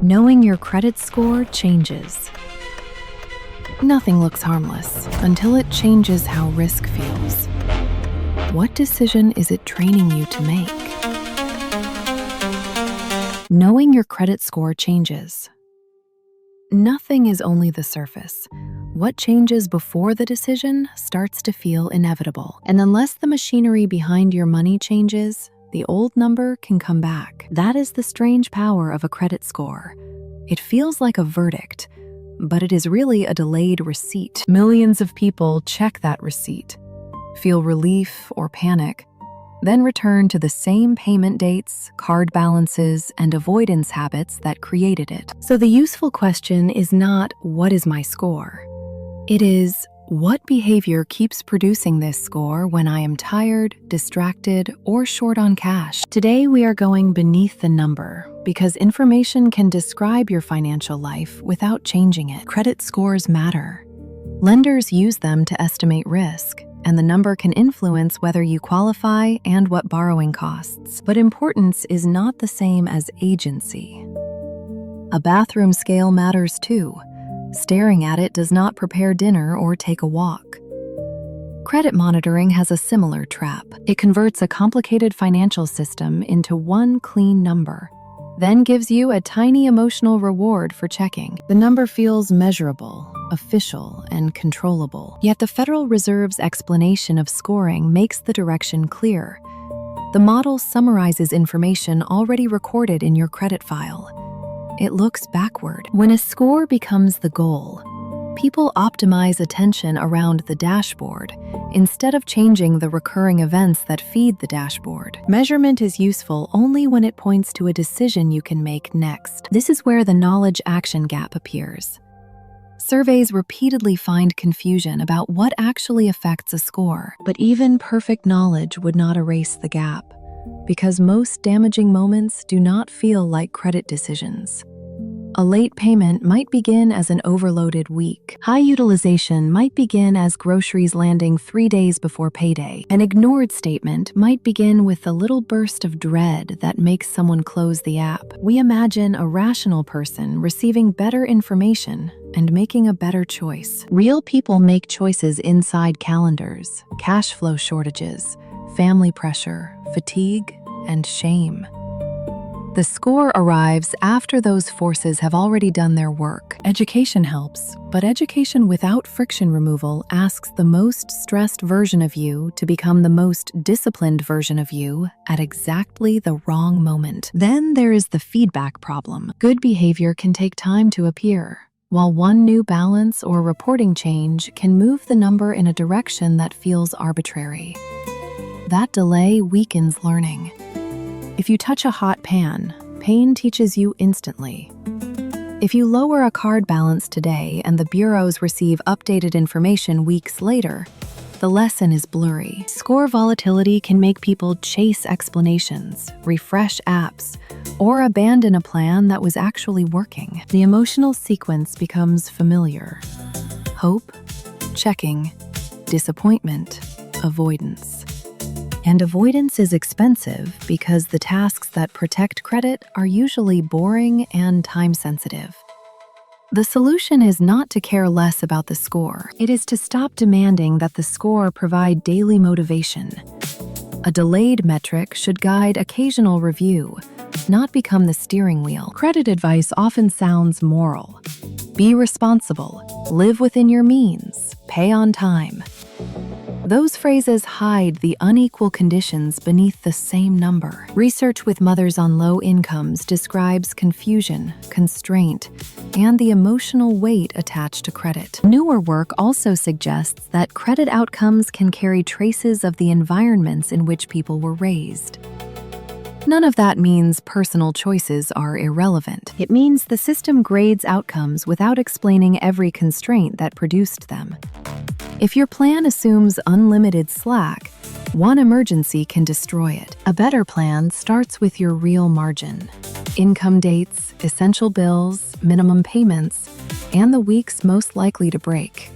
Knowing your credit score changes. Nothing looks harmless until it changes how risk feels. What decision is it training you to make? Knowing your credit score changes. Nothing is only the surface. What changes before the decision starts to feel inevitable. And unless the machinery behind your money changes, the old number can come back. That is the strange power of a credit score. It feels like a verdict, but it is really a delayed receipt. Millions of people check that receipt, feel relief or panic, then return to the same payment dates, card balances, and avoidance habits that created it. So the useful question is not, what is my score? It is, what behavior keeps producing this score when I am tired, distracted, or short on cash? Today we are going beneath the number because information can describe your financial life without changing it. Credit scores matter. Lenders use them to estimate risk, and the number can influence whether you qualify and what borrowing costs. But importance is not the same as agency. A bathroom scale matters too. Staring at it does not prepare dinner or take a walk. Credit monitoring has a similar trap. It converts a complicated financial system into one clean number, then gives you a tiny emotional reward for checking. The number feels measurable, official, and controllable. Yet the Federal Reserve's explanation of scoring makes the direction clear. The model summarizes information already recorded in your credit file. It looks backward. When a score becomes the goal, people optimize attention around the dashboard instead of changing the recurring events that feed the dashboard. Measurement is useful only when it points to a decision you can make next. This is where the knowledge-action gap appears. Surveys repeatedly find confusion about what actually affects a score, but even perfect knowledge would not erase the gap, because most damaging moments do not feel like credit decisions. A late payment might begin as an overloaded week. High utilization might begin as groceries landing 3 days before payday. An ignored statement might begin with a little burst of dread that makes someone close the app. We imagine a rational person receiving better information and making a better choice. Real people make choices inside calendars, cash flow shortages, family pressure, fatigue, and shame. The score arrives after those forces have already done their work. Education helps, but education without friction removal asks the most stressed version of you to become the most disciplined version of you at exactly the wrong moment. Then there is the feedback problem. Good behavior can take time to appear, while one new balance or reporting change can move the number in a direction that feels arbitrary. That delay weakens learning. If you touch a hot pan, pain teaches you instantly. If you lower a card balance today and the bureaus receive updated information weeks later, the lesson is blurry. Score volatility can make people chase explanations, refresh apps, or abandon a plan that was actually working. The emotional sequence becomes familiar. Hope, checking, disappointment, avoidance. And avoidance is expensive because the tasks that protect credit are usually boring and time-sensitive. The solution is not to care less about the score. It is to stop demanding that the score provide daily motivation. A delayed metric should guide occasional review, not become the steering wheel. Credit advice often sounds moral. Be responsible, live within your means, pay on time. Those phrases hide the unequal conditions beneath the same number. Research with mothers on low incomes describes confusion, constraint, and the emotional weight attached to credit. Newer work also suggests that credit outcomes can carry traces of the environments in which people were raised. None of that means personal choices are irrelevant. It means the system grades outcomes without explaining every constraint that produced them. If your plan assumes unlimited slack, one emergency can destroy it. A better plan starts with your real margin. Income dates, essential bills, minimum payments, and the weeks most likely to break.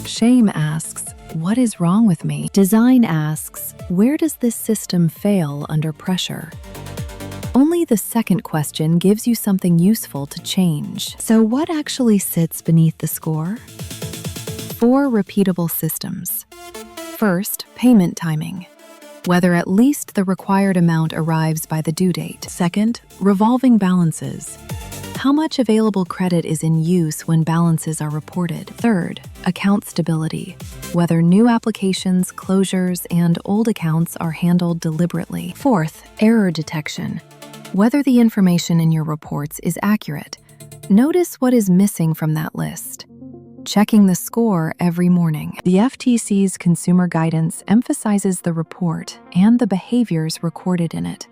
Shame asks, what is wrong with me? Design asks, where does this system fail under pressure? Only the second question gives you something useful to change. So what actually sits beneath the score? 4 repeatable systems. First, payment timing. Whether at least the required amount arrives by the due date. Second, revolving balances. How much available credit is in use when balances are reported? Third, account stability. Whether new applications, closures, and old accounts are handled deliberately. Fourth, error detection. Whether the information in your reports is accurate. Notice what is missing from that list. Checking the score every morning. The FTC's consumer guidance emphasizes the report and the behaviors recorded in it.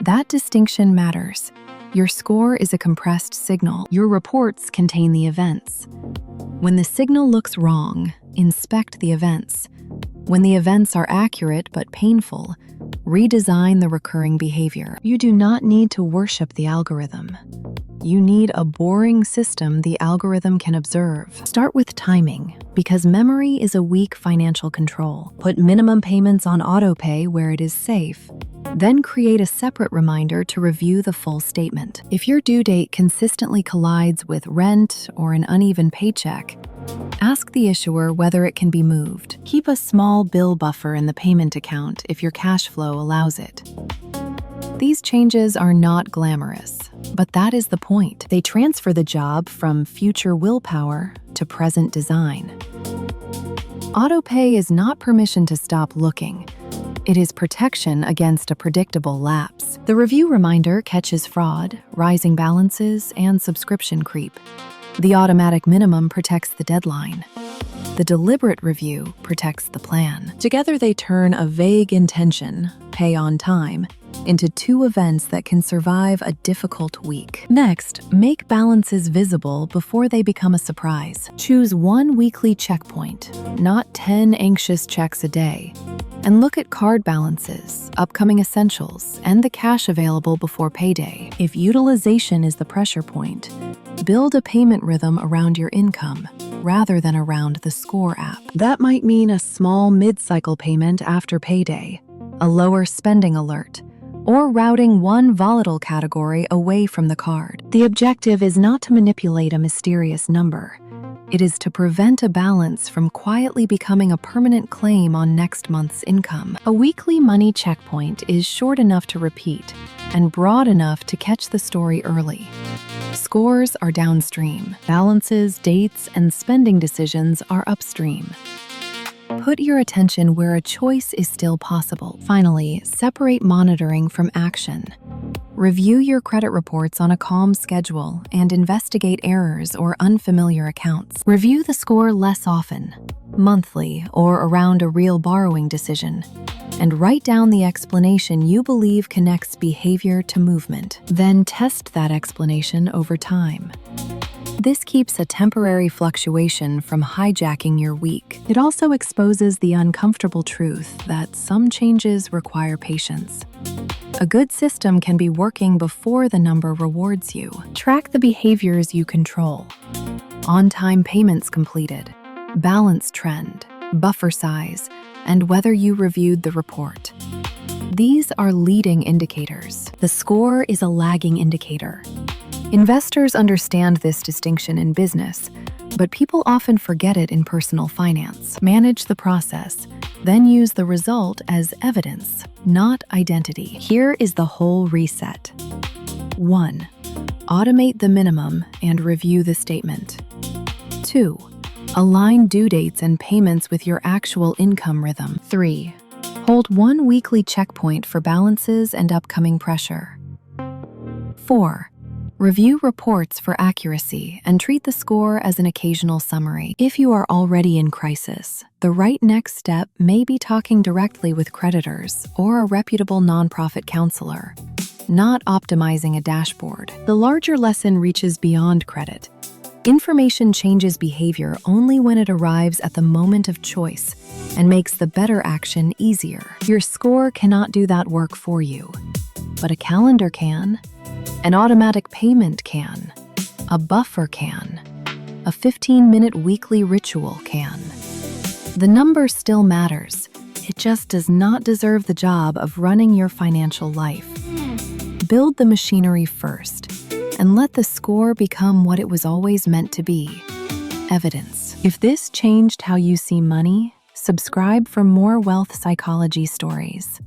That distinction matters. Your score is a compressed signal. Your reports contain the events. When the signal looks wrong, inspect the events. When the events are accurate but painful, redesign the recurring behavior. You do not need to worship the algorithm. You need a boring system the algorithm can observe. Start with timing, because memory is a weak financial control. Put minimum payments on autopay where it is safe. Then create a separate reminder to review the full statement. If your due date consistently collides with rent or an uneven paycheck, ask the issuer whether it can be moved. Keep a small bill buffer in the payment account if your cash flow allows it. These changes are not glamorous, but that is the point. They transfer the job from future willpower to present design. Autopay is not permission to stop looking. It is protection against a predictable lapse. The review reminder catches fraud, rising balances, and subscription creep. The automatic minimum protects the deadline. The deliberate review protects the plan. Together they turn a vague intention, pay on time, into 2 events that can survive a difficult week. Next, make balances visible before they become a surprise. Choose 1 weekly checkpoint, not 10 anxious checks a day. And look at card balances, upcoming essentials, and the cash available before payday. If utilization is the pressure point, build a payment rhythm around your income rather than around the Score app. That might mean a small mid-cycle payment after payday, a lower spending alert, or routing one volatile category away from the card. The objective is not to manipulate a mysterious number. It is to prevent a balance from quietly becoming a permanent claim on next month's income. A weekly money checkpoint is short enough to repeat and broad enough to catch the story early. Scores are downstream. Balances, dates, and spending decisions are upstream. Put your attention where a choice is still possible. Finally, separate monitoring from action. Review your credit reports on a calm schedule and investigate errors or unfamiliar accounts. Review the score less often, monthly or around a real borrowing decision, and write down the explanation you believe connects behavior to movement. Then test that explanation over time. This keeps a temporary fluctuation from hijacking your week. It also exposes the uncomfortable truth that some changes require patience. A good system can be working before the number rewards you. Track the behaviors you control. On-time payments completed, balance trend, buffer size, and whether you reviewed the report. These are leading indicators. The score is a lagging indicator. Investors understand this distinction in business, but people often forget it in personal finance. Manage the process, then use the result as evidence, not identity. Here is the whole reset. 1. Automate the minimum and review the statement. 2. Align due dates and payments with your actual income rhythm. 3. Hold one weekly checkpoint for balances and upcoming pressure. 4. Review reports for accuracy and treat the score as an occasional summary. If you are already in crisis, the right next step may be talking directly with creditors or a reputable nonprofit counselor, not optimizing a dashboard. The larger lesson reaches beyond credit. Information changes behavior only when it arrives at the moment of choice and makes the better action easier. Your score cannot do that work for you, but a calendar can. An automatic payment can. A buffer can. A 15-minute weekly ritual can. The number still matters. It just does not deserve the job of running your financial life. Build the machinery first, and let the score become what it was always meant to be: evidence. If this changed how you see money, subscribe for more wealth psychology stories.